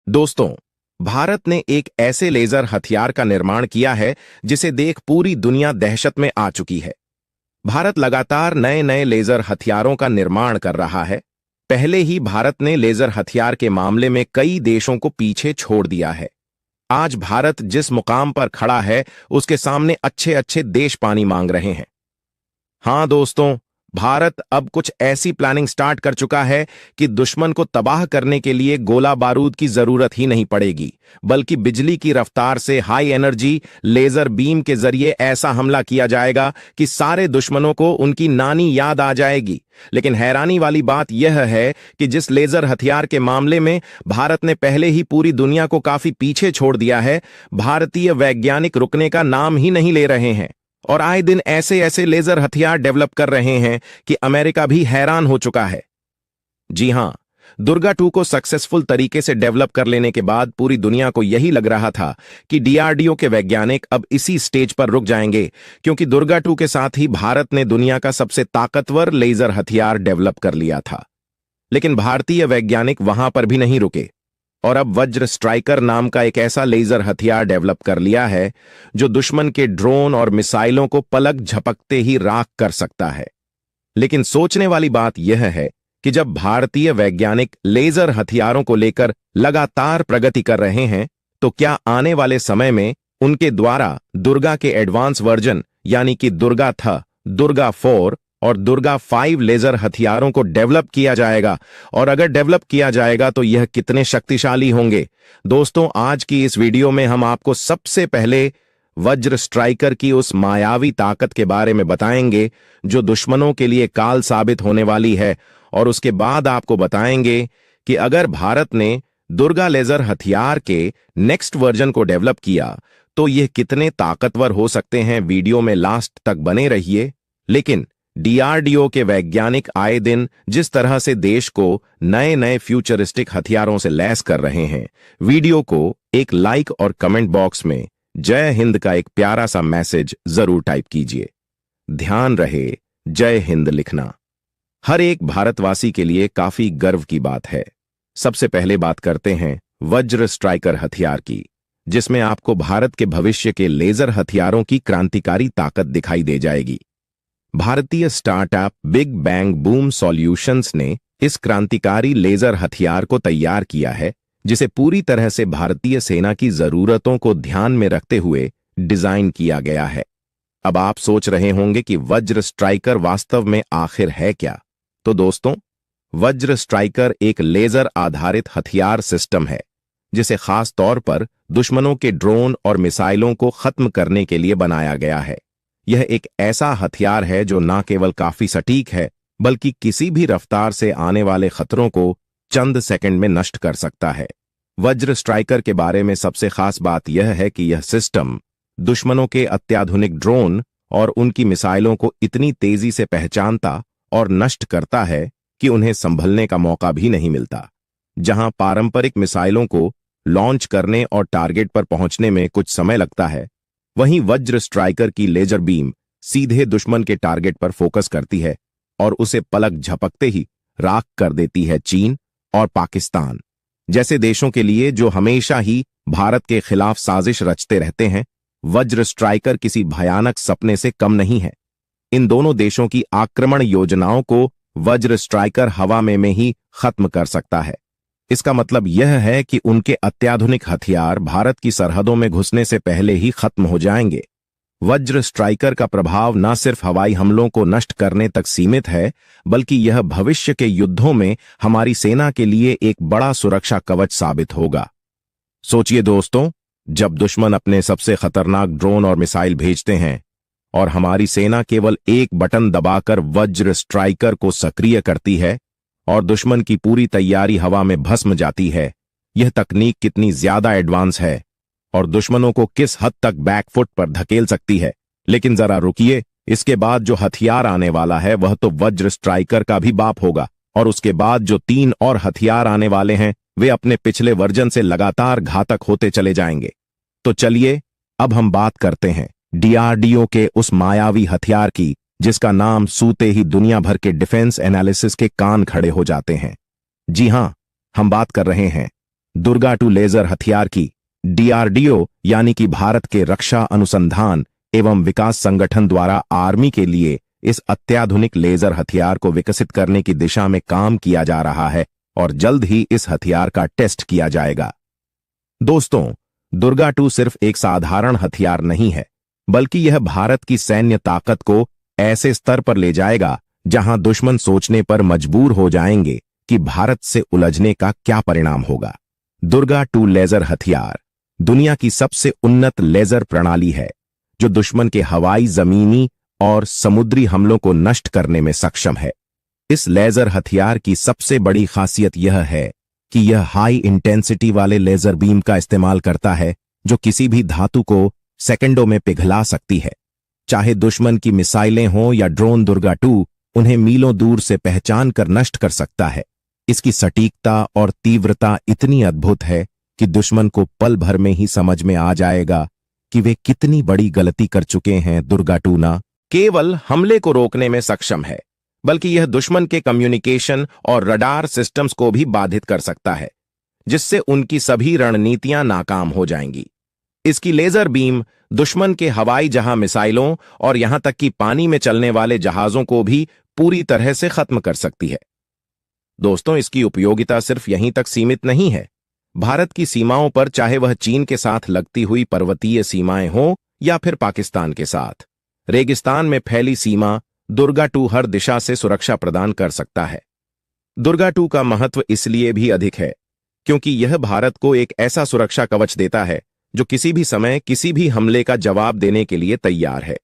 दोस्तों, भारत ने एक ऐसे लेजर हथियार का निर्माण किया है जिसे देख पूरी दुनिया दहशत में आ चुकी है। भारत लगातार नए नए लेजर हथियारों का निर्माण कर रहा है। पहले ही भारत ने लेजर हथियार के मामले में कई देशों को पीछे छोड़ दिया है। आज भारत जिस मुकाम पर खड़ा है, उसके सामने अच्छे अच्छे देश पानी मांग रहे हैं। हां दोस्तों, भारत अब कुछ ऐसी प्लानिंग स्टार्ट कर चुका है कि दुश्मन को तबाह करने के लिए गोला बारूद की जरूरत ही नहीं पड़ेगी, बल्कि बिजली की रफ्तार से हाई एनर्जी लेजर बीम के जरिए ऐसा हमला किया जाएगा कि सारे दुश्मनों को उनकी नानी याद आ जाएगी। लेकिन हैरानी वाली बात यह है कि जिस लेजर हथियार के मामले में भारत ने पहले ही पूरी दुनिया को काफी पीछे छोड़ दिया है, भारतीय वैज्ञानिक रुकने का नाम ही नहीं ले रहे हैं और आए दिन ऐसे ऐसे लेजर हथियार डेवलप कर रहे हैं कि अमेरिका भी हैरान हो चुका है। जी हां, दुर्गा 2 को सक्सेसफुल तरीके से डेवलप कर लेने के बाद पूरी दुनिया को यही लग रहा था कि डीआरडीओ के वैज्ञानिक अब इसी स्टेज पर रुक जाएंगे, क्योंकि दुर्गा 2 के साथ ही भारत ने दुनिया का सबसे ताकतवर लेजर हथियार डेवलप कर लिया था। लेकिन भारतीय वैज्ञानिक वहां पर भी नहीं रुके और अब वज्र स्ट्राइकर नाम का एक ऐसा लेजर हथियार डेवलप कर लिया है जो दुश्मन के ड्रोन और मिसाइलों को पलक झपकते ही राख कर सकता है। लेकिन सोचने वाली बात यह है कि जब भारतीय वैज्ञानिक लेजर हथियारों को लेकर लगातार प्रगति कर रहे हैं, तो क्या आने वाले समय में उनके द्वारा दुर्गा के एडवांस वर्जन यानी कि दुर्गा थ, दुर्गा 4 और दुर्गा 5 लेजर हथियारों को डेवलप किया जाएगा? और अगर डेवलप किया जाएगा तो यह कितने शक्तिशाली होंगे? दोस्तों, आज की इस वीडियो में हम आपको सबसे पहले वज्र स्ट्राइकर की उस मायावी ताकत के बारे में बताएंगे जो दुश्मनों के लिए काल साबित होने वाली है, और उसके बाद आपको बताएंगे कि अगर भारत ने दुर्गा लेजर हथियार के नेक्स्ट वर्जन को डेवलप किया तो यह कितने ताकतवर हो सकते हैं। वीडियो में लास्ट तक बने रहिए। लेकिन डीआरडीओ के वैज्ञानिक आए दिन जिस तरह से देश को नए नए फ्यूचरिस्टिक हथियारों से लैस कर रहे हैं, वीडियो को एक लाइक और कमेंट बॉक्स में जय हिंद का एक प्यारा सा मैसेज जरूर टाइप कीजिए। ध्यान रहे, जय हिंद लिखना हर एक भारतवासी के लिए काफी गर्व की बात है। सबसे पहले बात करते हैं वज्र स्ट्राइकर हथियार की, जिसमें आपको भारत के भविष्य के लेजर हथियारों की क्रांतिकारी ताकत दिखाई दे जाएगी। भारतीय startup big bang boom solutions ने इस क्रांतिकारी लेजर हथियार को तैयार किया है, जिसे पूरी तरह से भारतीय सेना की जरूरतों को ध्यान में रखते हुए डिजाइन किया गया है। अब आप सोच रहे होंगे कि वज्र स्ट्राइकर वास्तव में आखिर है क्या? तो दोस्तों, वज्र स्ट्राइकर एक लेजर आधारित हथियार सिस्टम है जिसे खास तौर पर दुश्मनों के ड्रोन और मिसाइलों को खत्म करने के लिए बनाया गया है। यह एक ऐसा हथियार है जो न केवल काफी सटीक है, बल्कि किसी भी रफ्तार से आने वाले खतरों को चंद सेकंड में नष्ट कर सकता है। वज्र स्ट्राइकर के बारे में सबसे खास बात यह है कि यह सिस्टम दुश्मनों के अत्याधुनिक ड्रोन और उनकी मिसाइलों को इतनी तेजी से पहचानता और नष्ट करता है कि उन्हें संभलने का मौका भी नहीं मिलता। जहां पारंपरिक मिसाइलों को लॉन्च करने और टारगेट पर पहुंचने में कुछ समय लगता है, वहीं वज्र स्ट्राइकर की लेजर बीम सीधे दुश्मन के टारगेट पर फोकस करती है और उसे पलक झपकते ही राख कर देती है। चीन और पाकिस्तान जैसे देशों के लिए जो हमेशा ही भारत के खिलाफ साजिश रचते रहते हैं, वज्र स्ट्राइकर किसी भयानक सपने से कम नहीं है। इन दोनों देशों की आक्रमण योजनाओं को वज्र स्ट्राइकर हवा में ही खत्म कर सकता है। इसका मतलब यह है कि उनके अत्याधुनिक हथियार भारत की सरहदों में घुसने से पहले ही खत्म हो जाएंगे। वज्र स्ट्राइकर का प्रभाव न सिर्फ हवाई हमलों को नष्ट करने तक सीमित है, बल्कि यह भविष्य के युद्धों में हमारी सेना के लिए एक बड़ा सुरक्षा कवच साबित होगा। सोचिए दोस्तों, जब दुश्मन अपने सबसे खतरनाक ड्रोन और मिसाइल भेजते हैं और हमारी सेना केवल एक बटन दबाकर वज्र स्ट्राइकर को सक्रिय करती है और दुश्मन की पूरी तैयारी हवा में भस्म जाती है। यह तकनीक कितनी ज्यादा एडवांस है और दुश्मनों को किस हद तक बैकफुट पर धकेल सकती है। लेकिन जरा रुकिए, इसके बाद जो हथियार आने वाला है वह तो वज्र स्ट्राइकर का भी बाप होगा, और उसके बाद जो 3 और हथियार आने वाले हैं वे अपने पिछले वर्जन से लगातार घातक होते चले जाएंगे। तो चलिए अब हम बात करते हैं डीआरडीओ के उस मायावी हथियार की जिसका नाम सूते ही दुनिया भर के डिफेंस एनालिसिस के कान खड़े हो जाते हैं। जी हां, हम बात कर रहे हैं दुर्गा 2 लेजर हथियार की डीआरडीओ यानी कि भारत के रक्षा अनुसंधान एवं विकास संगठन द्वारा आर्मी के लिए इस अत्याधुनिक लेजर हथियार को विकसित करने की दिशा में काम किया जा रहा है और जल्द ही इस हथियार का टेस्ट किया जाएगा। दोस्तों, दुर्गा 2 सिर्फ एक साधारण हथियार नहीं है, बल्कि यह भारत की सैन्य ताकत को ऐसे स्तर पर ले जाएगा जहां दुश्मन सोचने पर मजबूर हो जाएंगे कि भारत से उलझने का क्या परिणाम होगा। दुर्गा 2 लेजर हथियार दुनिया की सबसे उन्नत लेजर प्रणाली है जो दुश्मन के हवाई, जमीनी और समुद्री हमलों को नष्ट करने में सक्षम है। इस लेजर हथियार की सबसे बड़ी खासियत यह है कि यह हाई इंटेंसिटी वाले लेजर बीम का इस्तेमाल करता है जो किसी भी धातु को सेकंडों में पिघला सकती है। चाहे दुश्मन की मिसाइलें हों या ड्रोन, दुर्गा 2 उन्हें मीलों दूर से पहचान कर नष्ट कर सकता है। इसकी सटीकता और तीव्रता इतनी अद्भुत है कि दुश्मन को पल भर में ही समझ में आ जाएगा कि वे कितनी बड़ी गलती कर चुके हैं। दुर्गा 2 न केवल हमले को रोकने में सक्षम है, बल्कि यह दुश्मन के कम्युनिकेशन और रडार सिस्टम्स को भी बाधित कर सकता है, जिससे उनकी सभी रणनीतियां नाकाम हो जाएंगी। इसकी लेजर बीम दुश्मन के हवाई जहाज, मिसाइलों और यहां तक कि पानी में चलने वाले जहाजों को भी पूरी तरह से खत्म कर सकती है। दोस्तों, इसकी उपयोगिता सिर्फ यहीं तक सीमित नहीं है। भारत की सीमाओं पर, चाहे वह चीन के साथ लगती हुई पर्वतीय सीमाएं हों या फिर पाकिस्तान के साथ रेगिस्तान में फैली सीमा, दुर्गा 2 हर दिशा से सुरक्षा प्रदान कर सकता है। दुर्गा 2 का महत्व इसलिए भी अधिक है क्योंकि यह भारत को एक ऐसा सुरक्षा कवच देता है जो किसी भी समय किसी भी हमले का जवाब देने के लिए तैयार है।